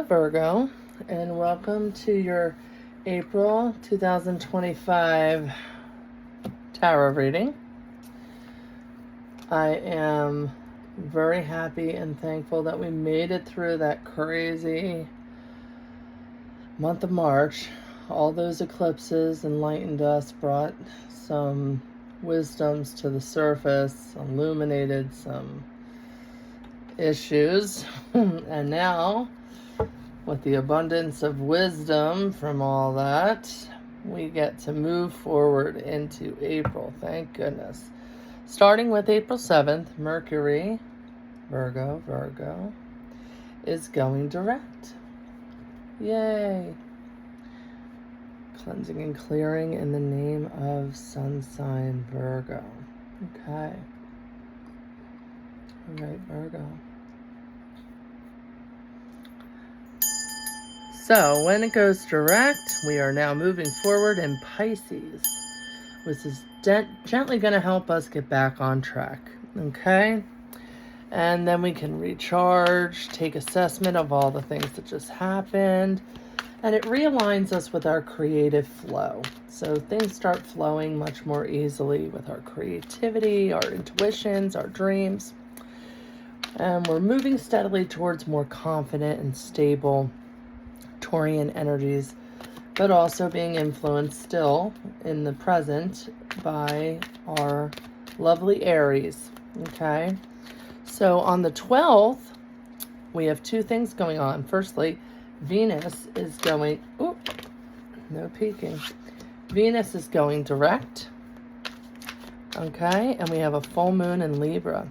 Virgo, and welcome to your April 2025 tarot reading. I am very happy and thankful that we made it through that crazy month of March. All those eclipses enlightened us, brought some wisdoms to the surface, illuminated some issues, and now with the abundance of wisdom from all that, we get to move forward into April. Thank goodness. Starting with April 7th, Mercury, Virgo, is going direct. Yay. Cleansing and clearing in the name of sun sign Virgo. Okay. All right, Virgo. So when it goes direct, we are now moving forward in Pisces, which is gently going to help us get back on track. Okay? And then we can recharge, take assessment of all the things that just happened, and it realigns us with our creative flow. So things start flowing much more easily with our creativity, our intuitions, our dreams. And we're moving steadily towards more confident and stable Taurian energies, but also being influenced still in the present by our lovely Aries. Okay? So on the 12th, we have two things going on. Firstly, Venus is going, no peeking. Venus is going direct. Okay? And we have a full moon in Libra.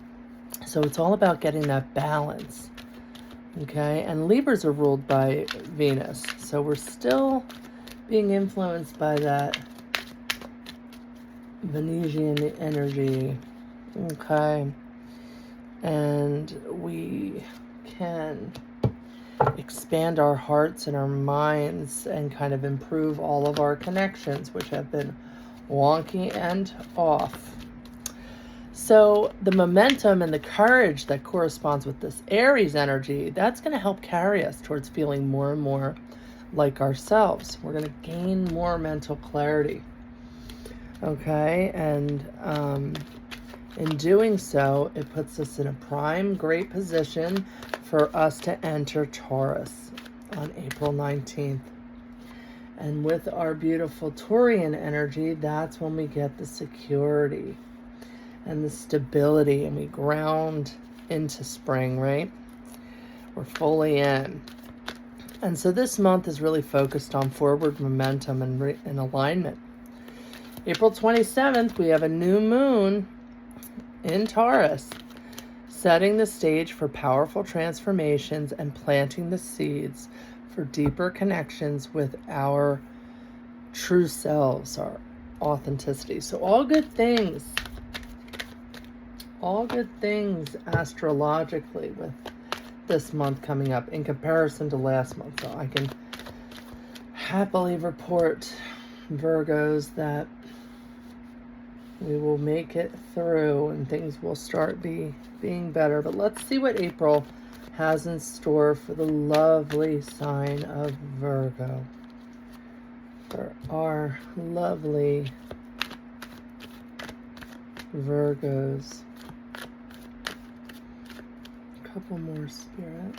So it's all about getting that balance. Okay? And Libras are ruled by Venus. So we're still being influenced by that Venusian energy. Okay? And we can expand our hearts and our minds and kind of improve all of our connections, which have been wonky and off. So the momentum and the courage that corresponds with this Aries energy, that's going to help carry us towards feeling more and more like ourselves. We're going to gain more mental clarity. Okay? And in doing so, it puts us in a prime, great position for us to enter Taurus on April 19th. And with our beautiful Taurian energy, that's when we get the security and the stability, and we ground into spring, right? We're fully in. And so this month is really focused on forward momentum and alignment. April 27th, we have a new moon in Taurus, setting the stage for powerful transformations and planting the seeds for deeper connections with our true selves, our authenticity. So all good things astrologically with this month coming up in comparison to last month. So I can happily report, Virgos, that we will make it through and things will start being better. But let's see what April has in store for the lovely sign of Virgo. For our lovely Virgos. A couple more, Spirit.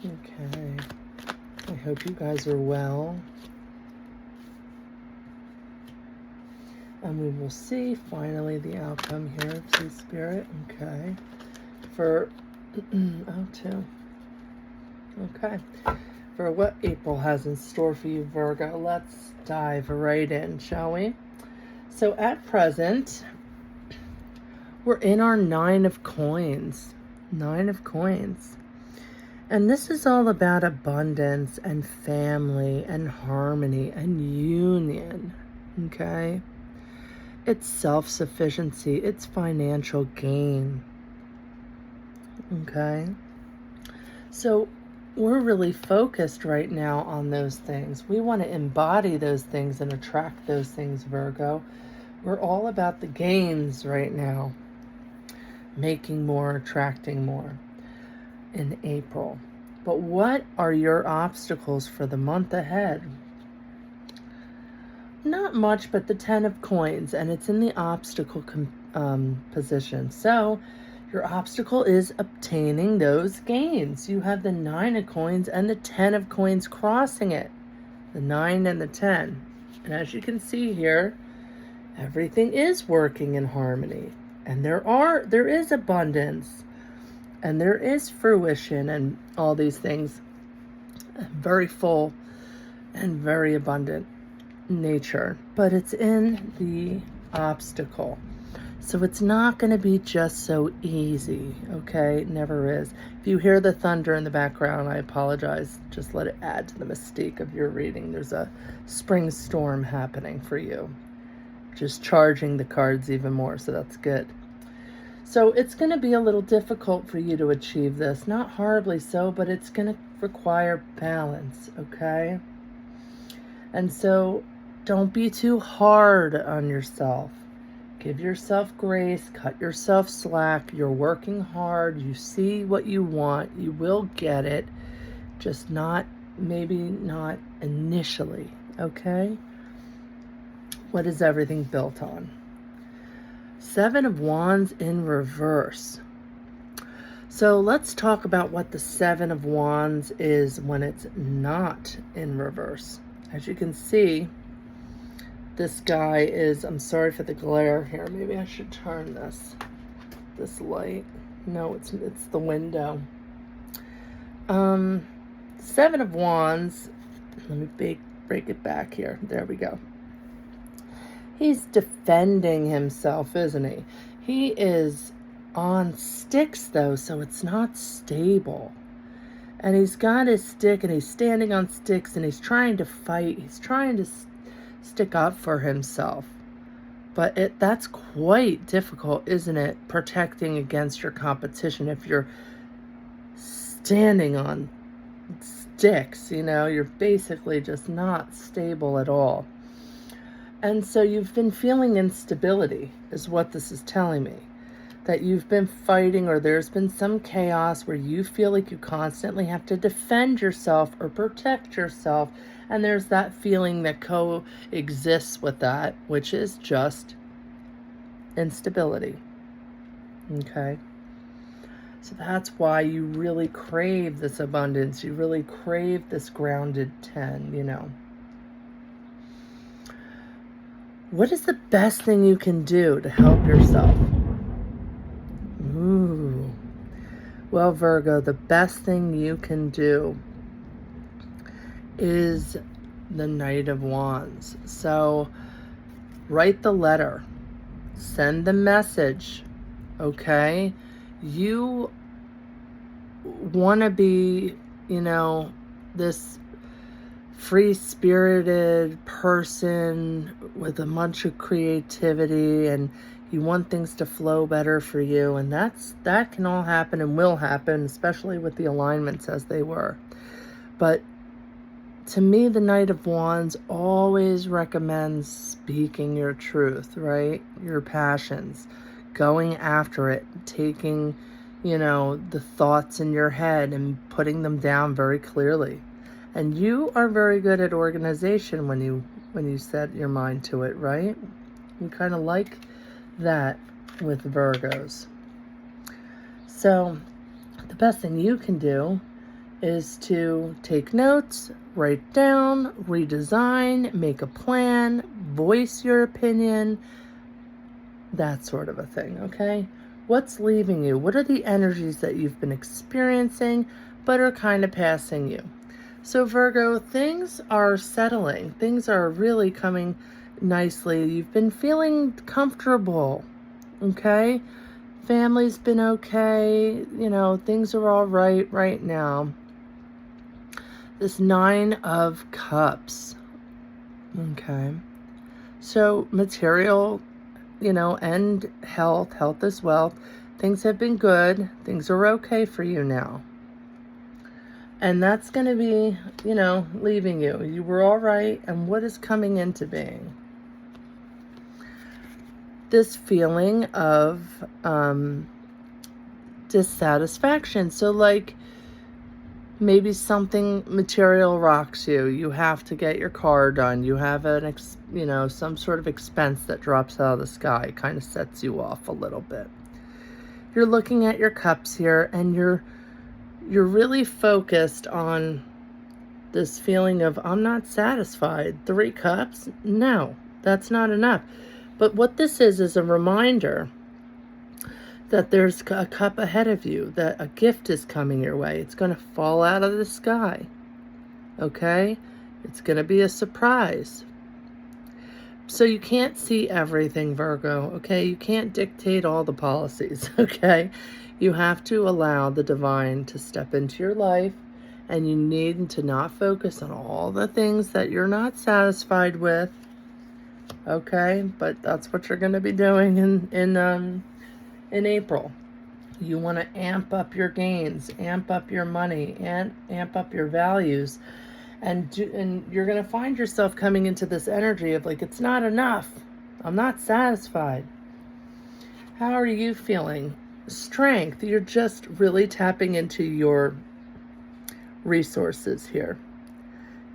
Okay. I hope you guys are well. And we will see finally the outcome here. See, Spirit. Okay. For Okay. For what April has in store for you, Virgo, let's dive right in, shall we? So at present, we're in our 9 of coins. 9 of coins. And this is all about abundance and family and harmony and union. Okay? It's self-sufficiency. It's financial gain. Okay? So we're really focused right now on those things. We want to embody those things and attract those things, Virgo. We're all about the gains right now. Making more, attracting more. in April. But what are your obstacles for the month ahead? Not much, but the 10 of coins, and it's in the obstacle position. So your obstacle is obtaining those gains. You have the 9 of coins and the 10 of coins crossing it. The 9 and the 10. And as you can see here, everything is working in harmony. And there is abundance. And there is fruition and all these things. Very full and very abundant nature. But it's in the obstacle. So it's not going to be just so easy, okay? It never is. If you hear the thunder in the background, I apologize. Just let it add to the mystique of your reading. There's a spring storm happening for you. Just charging the cards even more, so that's good. So it's going to be a little difficult for you to achieve this. Not horribly so, but it's going to require balance, okay? And so don't be too hard on yourself. Give yourself grace, cut yourself slack. You're working hard. You see what you want. You will get it. Just maybe not initially, okay? What is everything built on? 7 of Wands in reverse. So let's talk about what the 7 of Wands is when it's not in reverse. As you can see, this guy is, I'm sorry for the glare here. Maybe I should turn this light. No, it's the window. 7 of Wands. Let me break it back here. There we go. He's defending himself, isn't he? He is on sticks, though, so it's not stable. And he's got his stick, and he's standing on sticks, and he's trying to fight. He's trying to stick up for himself. But that's quite difficult, isn't it? Protecting against your competition if you're standing on sticks, you're basically just not stable at all. And so you've been feeling instability, is what this is telling me. That you've been fighting, or there's been some chaos where you feel like you constantly have to defend yourself or protect yourself. And there's that feeling that coexists with that, which is just instability. Okay? So that's why you really crave this abundance. You really crave this grounded 10, What is the best thing you can do to help yourself? Ooh. Well, Virgo, the best thing you can do is the Knight of Wands. So write the letter. Send the message. Okay? You want to be, this free-spirited person with a bunch of creativity, and you want things to flow better for you, and that can all happen and will happen, especially with the alignments as they were. But to me, the Knight of Wands always recommends speaking your truth, right? Your passions, going after it, taking, the thoughts in your head and putting them down very clearly. And you are very good at organization when you set your mind to it, right? You kind of like that with Virgos. So the best thing you can do is to take notes, write down, redesign, make a plan, voice your opinion, that sort of a thing, okay? What's leaving you? What are the energies that you've been experiencing but are kind of passing you? So Virgo, things are settling. Things are really coming nicely. You've been feeling comfortable, okay? Family's been okay. Things are all right now. This 9 of Cups, okay? So material, and health is wealth. Things have been good. Things are okay for you now. And that's going to be, leaving you. You were all right. And what is coming into being? This feeling of dissatisfaction. So, like, Maybe something material rocks you. You have to get your car done. You have some sort of expense that drops out of the sky. It kind of sets you off a little bit. You're looking at your cups here, and you're really focused on this feeling of, I'm not satisfied. 3 cups? No, that's not enough. But what this is a reminder that there's a cup ahead of you, that a gift is coming your way. It's going to fall out of the sky, okay? It's going to be a surprise. So you can't see everything, Virgo, okay? You can't dictate all the policies, okay? You have to allow the divine to step into your life, and you need to not focus on all the things that you're not satisfied with, okay? But that's what you're going to be doing in April. You want to amp up your gains, amp up your money, and amp up your values. And you're going to find yourself coming into this energy of like, it's not enough. I'm not satisfied. How are you feeling? Strength. You're just really tapping into your resources here.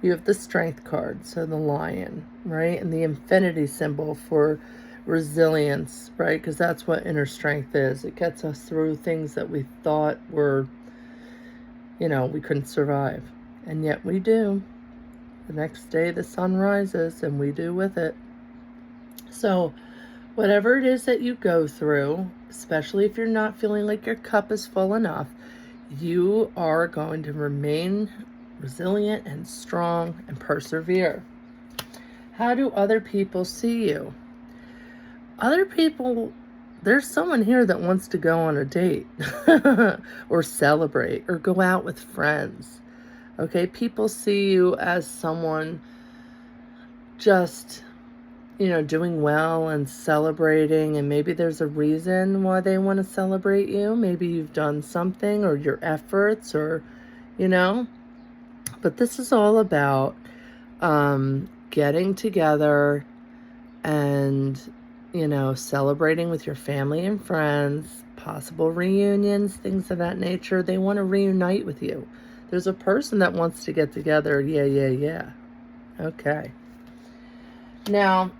You have the strength card, so the lion, right? And the infinity symbol for resilience, right? Because that's what inner strength is. It gets us through things that we thought were, we couldn't survive. And yet we do. The next day the sun rises, and we do with it. So whatever it is that you go through, especially if you're not feeling like your cup is full enough, you are going to remain resilient and strong and persevere. How do other people see you? Other people, there's someone here that wants to go on a date or celebrate or go out with friends. Okay, people see you as someone just, doing well and celebrating, and maybe there's a reason why they want to celebrate you. Maybe you've done something, or your efforts, or, but this is all about getting together and, celebrating with your family and friends, possible reunions, things of that nature. They want to reunite with you. There's a person that wants to get together. Yeah. Okay. Now,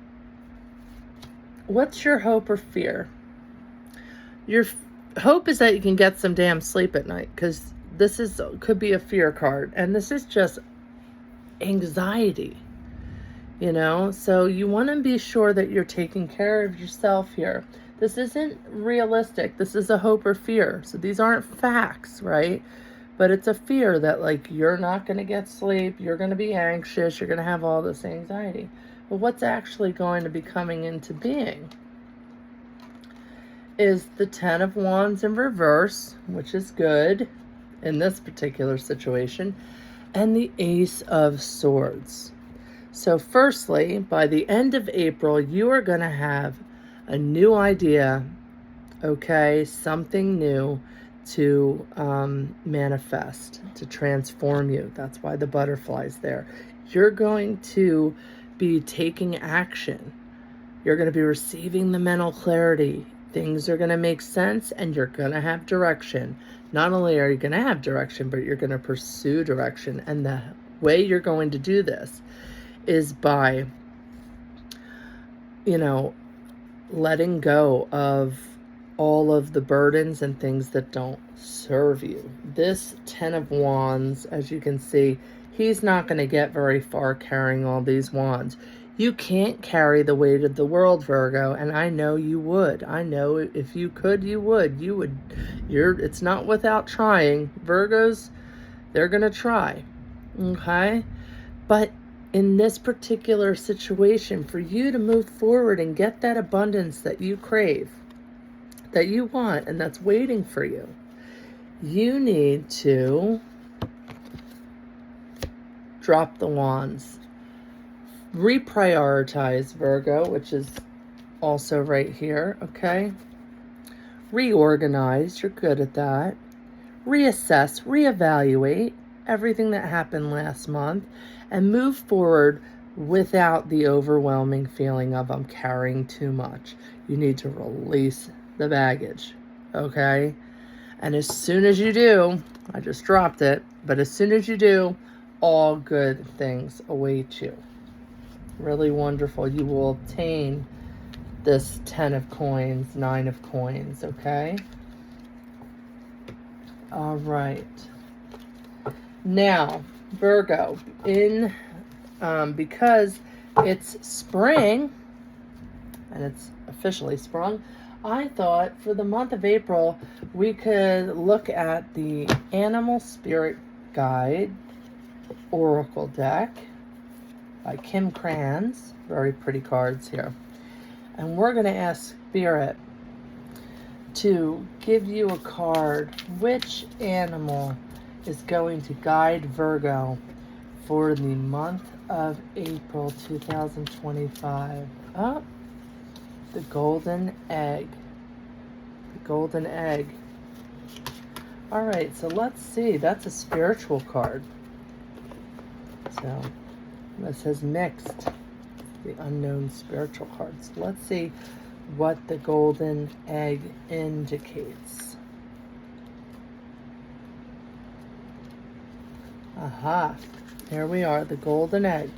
what's your hope or fear? Your hope is that you can get some damn sleep at night, because this could be a fear card, and this is just anxiety. So you want to be sure that you're taking care of yourself here. This isn't realistic. This is a hope or fear. So these aren't facts, right? But it's a fear that, like, you're not going to get sleep, you're going to be anxious, you're going to have all this anxiety. But what's actually going to be coming into being is the 10 of Wands in reverse, which is good in this particular situation, and the Ace of Swords. So firstly, by the end of April, you are going to have a new idea, okay, something new to manifest, to transform you. That's why the butterfly's there. You're going to be taking action. You're going to be receiving the mental clarity. Things are going to make sense, and you're going to have direction. Not only are you going to have direction, but you're going to pursue direction. And the way you're going to do this is by, letting go of all of the burdens and things that don't serve you. This 10 of Wands, as you can see, he's not going to get very far carrying all these wands. You can't carry the weight of the world, Virgo, and I know you would. I know if you could, you would. It's not without trying. Virgos, they're going to try, okay? But in this particular situation, for you to move forward and get that abundance that you crave, that you want, and that's waiting for you, you need to drop the wands. Reprioritize, Virgo, which is also right here, okay? Reorganize, you're good at that. Reassess, reevaluate everything that happened last month, and move forward without the overwhelming feeling of I'm carrying too much. You need to release the baggage, okay? And as soon as you do, I just dropped it, but as soon as you do, all good things await you. Really wonderful. You will obtain this 10 of coins, 9 of coins, okay? All right. Now, Virgo, because it's spring, and it's officially sprung, I thought for the month of April, we could look at the Animal Spirit Guide Oracle deck by Kim Kranz. Very pretty cards here. And we're going to ask Spirit to give you a card. Which animal is going to guide Virgo for the month of April 2025? Oh, the golden egg. The golden egg. All right, so let's see. That's a spiritual card. So this says mixed. The unknown spiritual cards. Let's see what the golden egg indicates. Aha. Here we are, the golden egg.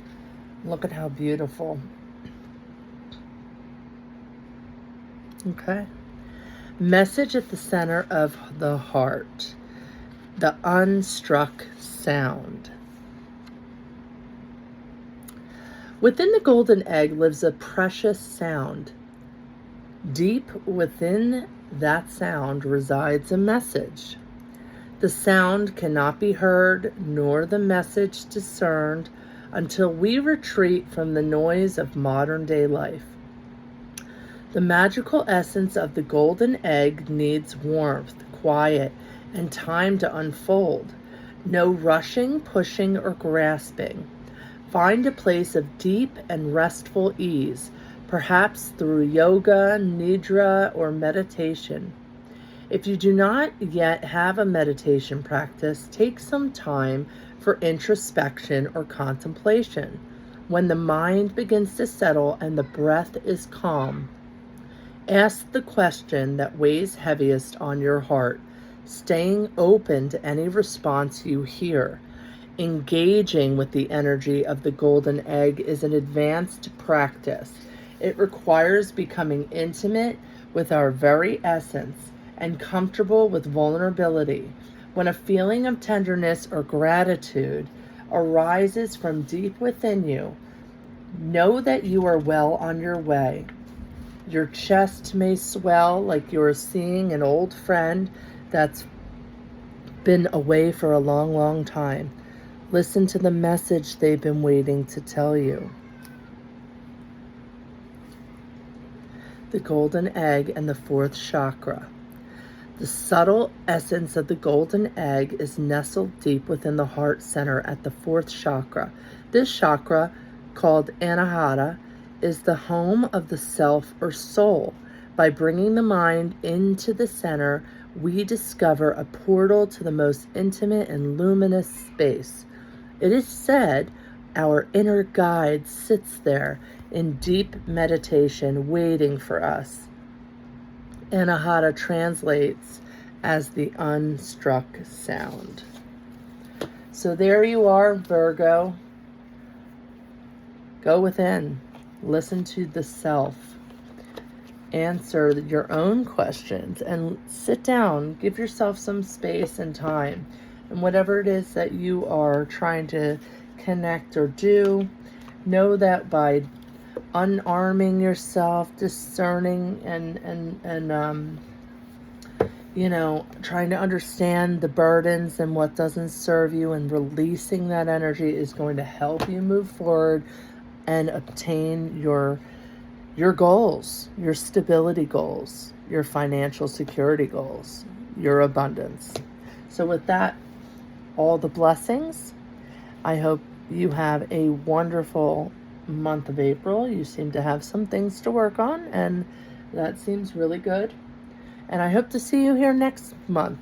Look at how beautiful. Okay. Message at the center of the heart. The unstruck sound. Within the golden egg lives a precious sound. Deep within that sound resides a message. The sound cannot be heard, nor the message discerned, until we retreat from the noise of modern-day life. The magical essence of the golden egg needs warmth, quiet, and time to unfold. No rushing, pushing, or grasping. Find a place of deep and restful ease, perhaps through yoga, nidra, or meditation. If you do not yet have a meditation practice, take some time for introspection or contemplation. When the mind begins to settle and the breath is calm, ask the question that weighs heaviest on your heart, staying open to any response you hear. Engaging with the energy of the golden egg is an advanced practice. It requires becoming intimate with our very essence and comfortable with vulnerability. When a feeling of tenderness or gratitude arises from deep within you, know that you are well on your way. Your chest may swell like you're seeing an old friend that's been away for a long, long time. Listen to the message they've been waiting to tell you. The golden egg and the fourth chakra. The subtle essence of the golden egg is nestled deep within the heart center at the fourth chakra. This chakra, called Anahata, is the home of the self or soul. By bringing the mind into the center, we discover a portal to the most intimate and luminous space. It is said our inner guide sits there in deep meditation waiting for us. Anahata translates as the unstruck sound. So there you are, Virgo. Go within. Listen to the self. Answer your own questions and sit down. Give yourself some space and time. And whatever it is that you are trying to connect or do, know that by unarming yourself, discerning and trying to understand the burdens and what doesn't serve you, and releasing that energy is going to help you move forward and obtain your goals, your stability goals, your financial security goals, your abundance. So with that, all the blessings. I hope you have a wonderful month of April. You seem to have some things to work on, and that seems really good. And I hope to see you here next month.